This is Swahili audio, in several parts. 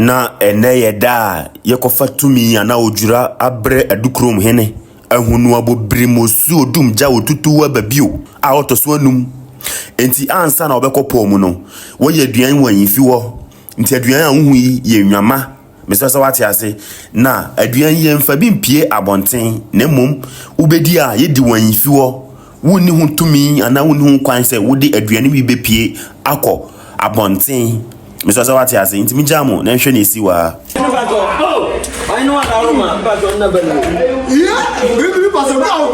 na eneye da yekofa tumi ana ojura abre adukrom hene ahunu abobrimosu odum ja otutu ababio a otoso anum enti ansa na obekopɔ mu no wo ye aduan wanyifi wo enti aduan anhu yi ye nwama mesasa wate ase na aduan ye mfa bi mpie abonten na mom ubedi a ye di wanyifi wo woni hu tumi ana woni hu kwan se wodi aduan bi bepie akɔ abonten mesasa wate ase enti mi jamo na hwe na esi wa I know what I want, but on the belly. Yeah, we pass around.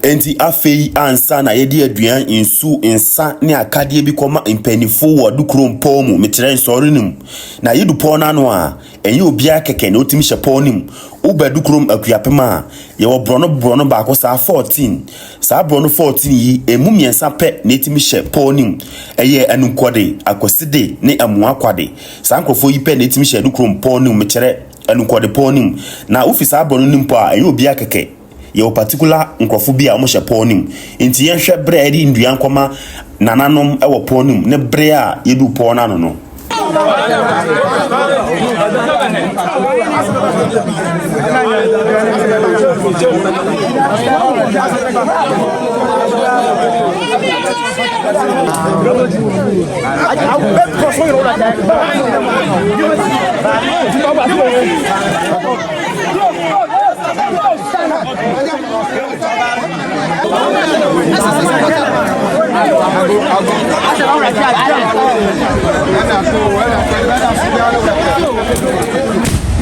Enti afei ansa na yedi aduan insu insa ne akade bi koma impenifo wo dukrom pomu metre nsorenum na yedu pon na no a enye obia keke na otimi hyepo nim uba dukrom Akuapem a ye wo brono ba ko sa 14 sa brono 14 yi emu miensa pe na etimi hyepo nim eye anunkode akoside ne amuwa kwade sa nkrofo yi pe na etimi hye dukrom pon nim metre anunkode pon nim na ofisa brono nim po a enye obia keke ye particular nkrofo bi a mo hye pon nim enti ye hwe bre edi nduan koma nananom e wo pon nim ne bre a yedu pon na no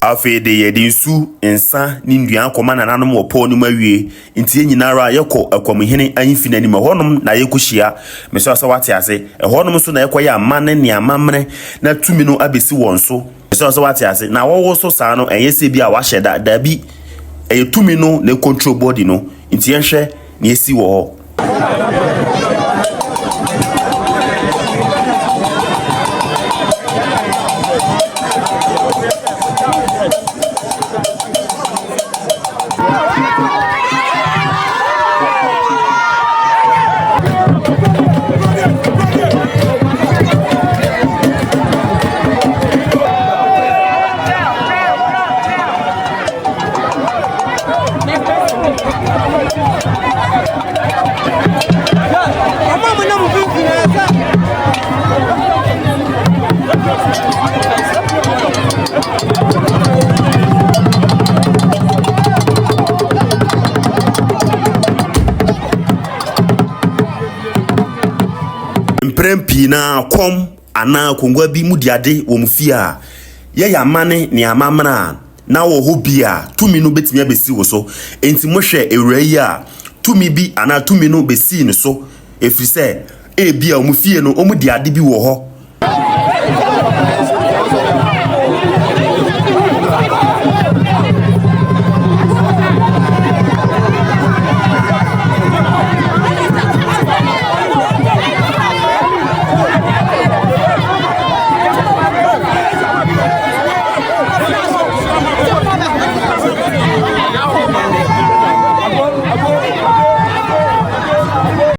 afede yedi nsu ensa ni nduan koma nananom opo no mawie ntie nyinara yekɔ akwamhene anfina ni mahonom na yekohia meso asa wate ase ehonom so na yekoye amane ne amamre na tumi no abesi wonso meso asa wate ase na wowo so saa no eyese bi a wahyeda dabi tumi no na control body no ntie nhwe na esi wo Prempina kom ana kongwa bi mudiade wo mfia ye ya mane ne amamra na wo hobia tumi no betimi abesi wo so enti mohwe ewrai a tumi bi ana tumi no besi ne so efrise bia wo mfie no omudiade bi wo ho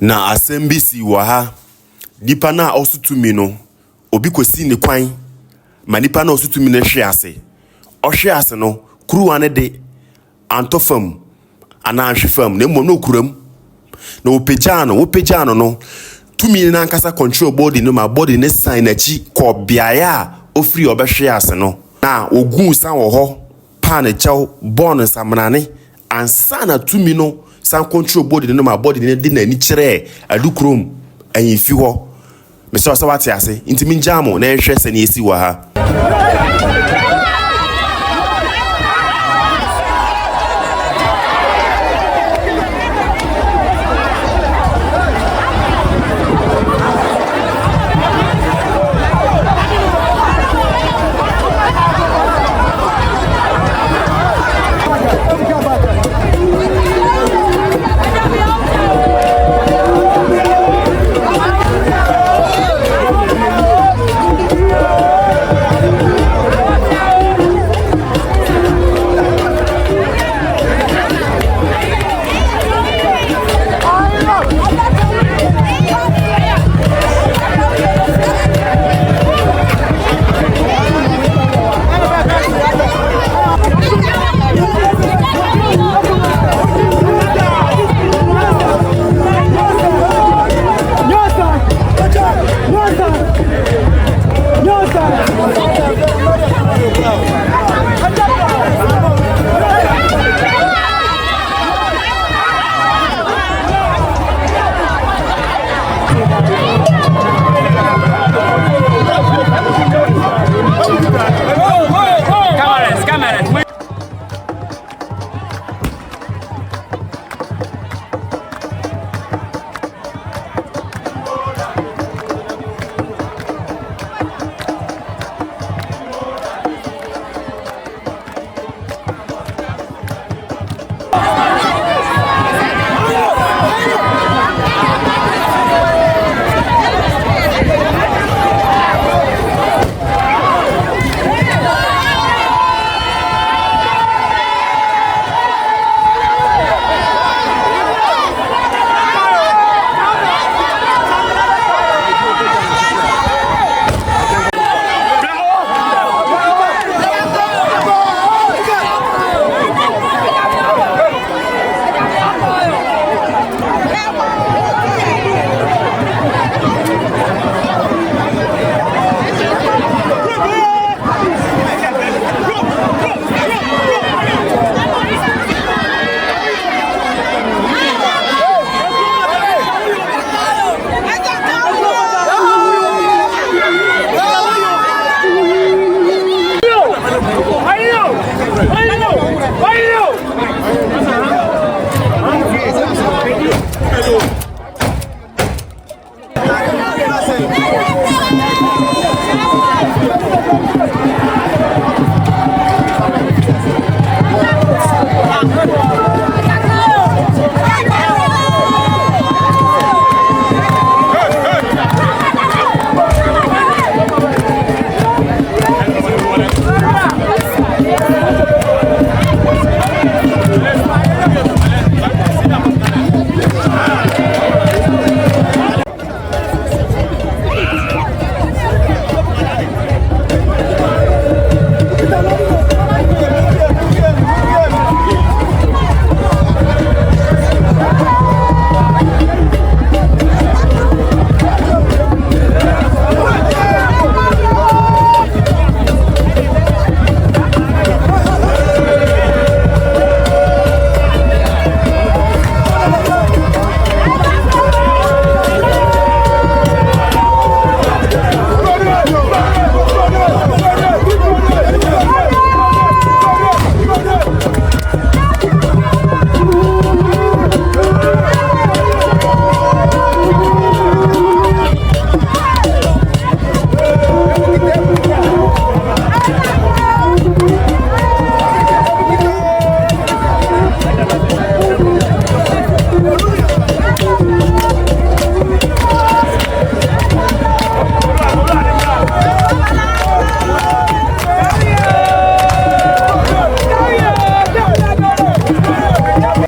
na asembisi wa ha nipa na osutumi no obi kosi ne kwan ma nipa na osutumi ne hwe ase no kuruwa ne de antofam ana hwefam na mmom no kuram na wopejano no tumi na ankasa control body no ma body ne sign achi ko biaya ofri obehwe ase no na ogun san wo ho pa na chaw bon samrane ansa na tumi no san control body no ma body ne de na ni kire adukrom anyifi ho me so wate ase intimi njamo na ehwe se na esi wa ha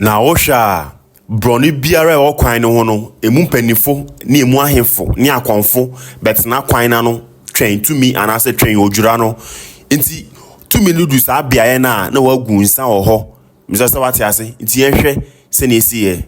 Na osha broni biara e okwan no ho no emu mpanifo na emu ahemfo ne akonfo bet na kwan na no twen tumi anase twen odwura no nti tumi no du sa bia na wagu nsa ho misa sa wate ase nti yenhwe se na esiye.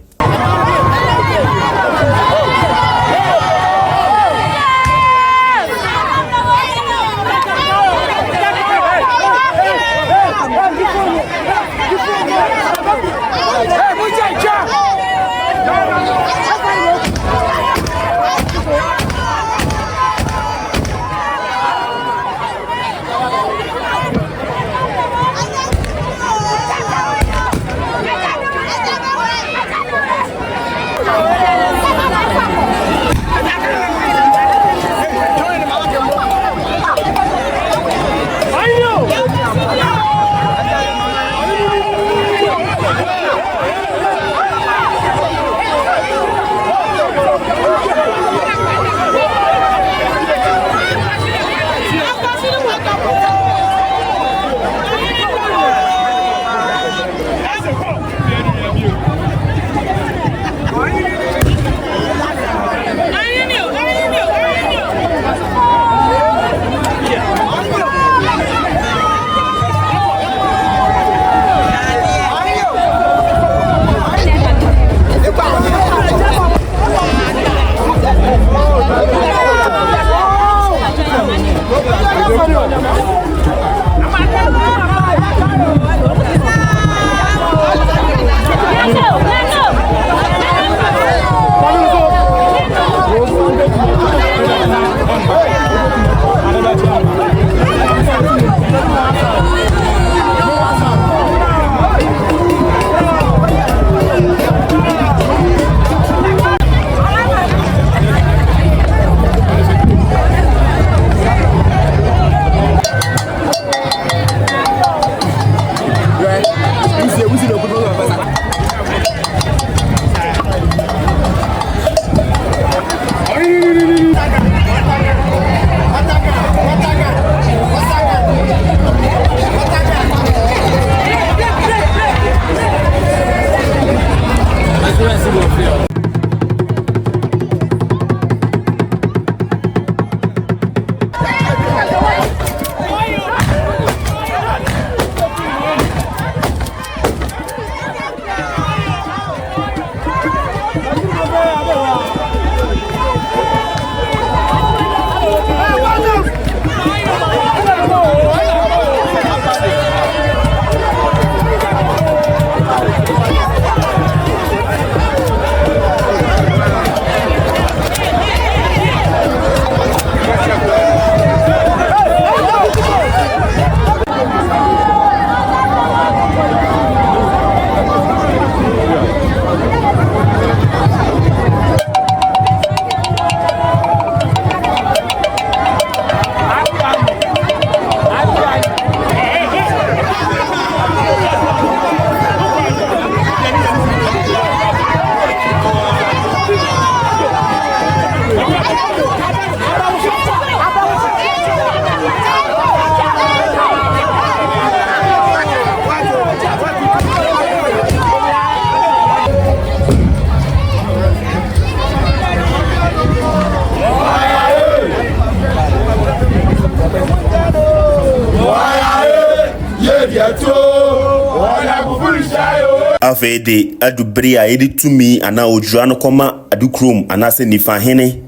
Afede adubri a yedi tumi ana odwura no koma adukrom ana se nifa hene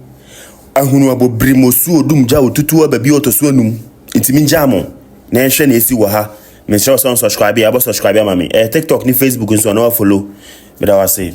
ahunu abobri mosu odumja otutu ababi otoso anum intimi njamo na ehwe na esi wo ha me share so subscribe abo subscribe mami TikTok ni Facebook nso na follow me da wase.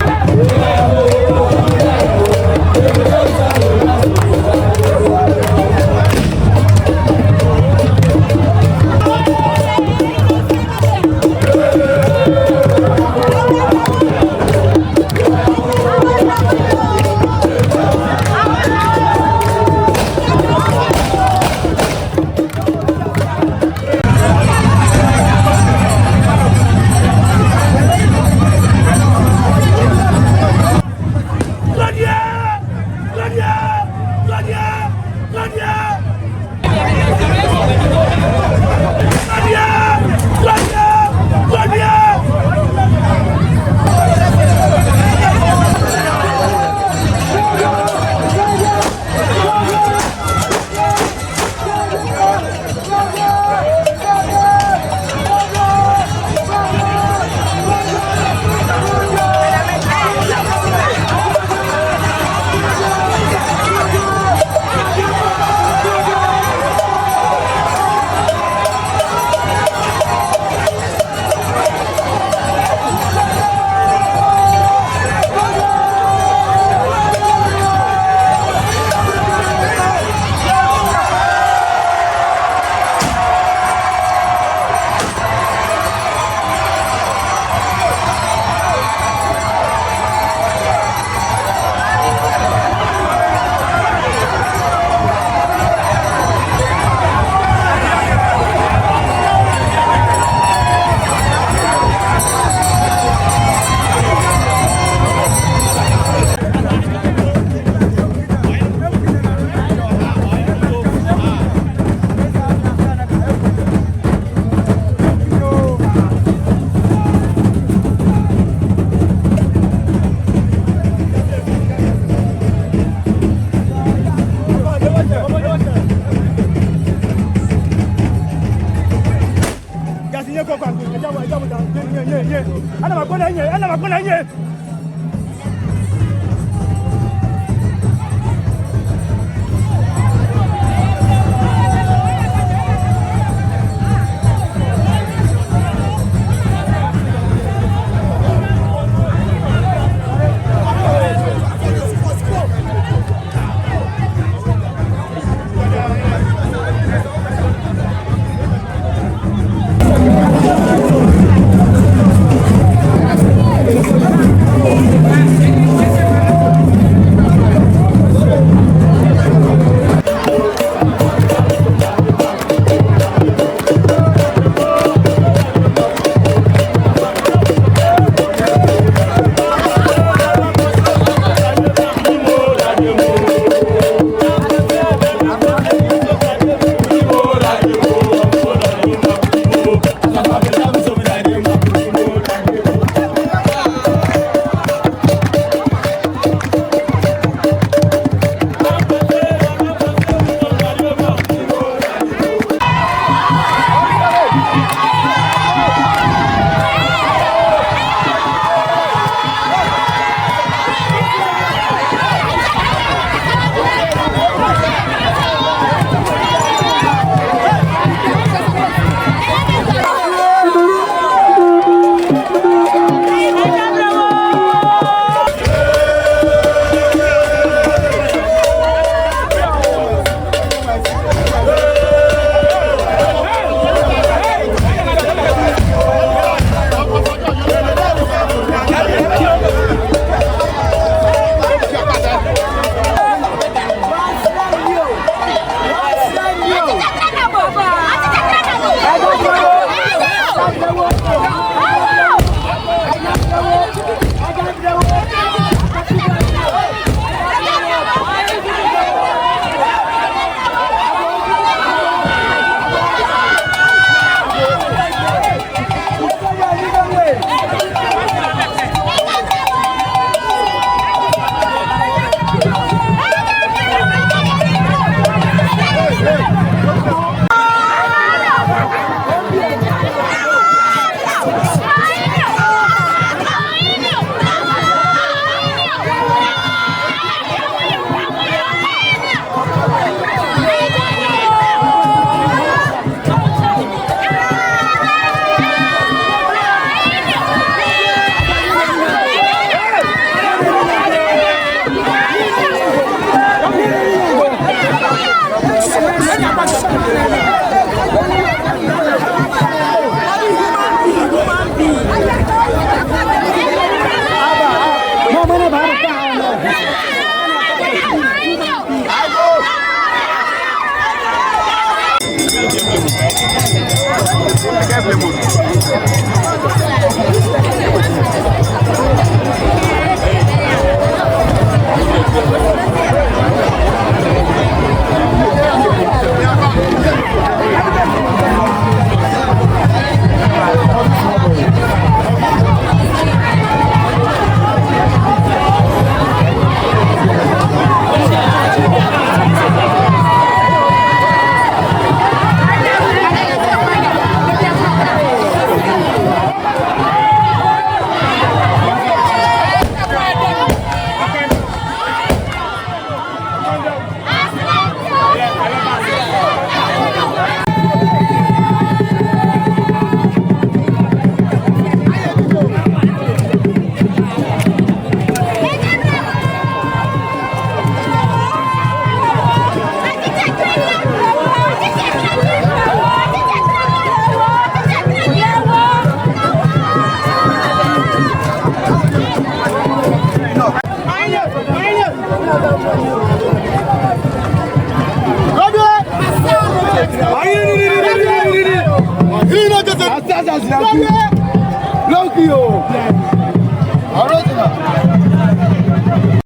Look you.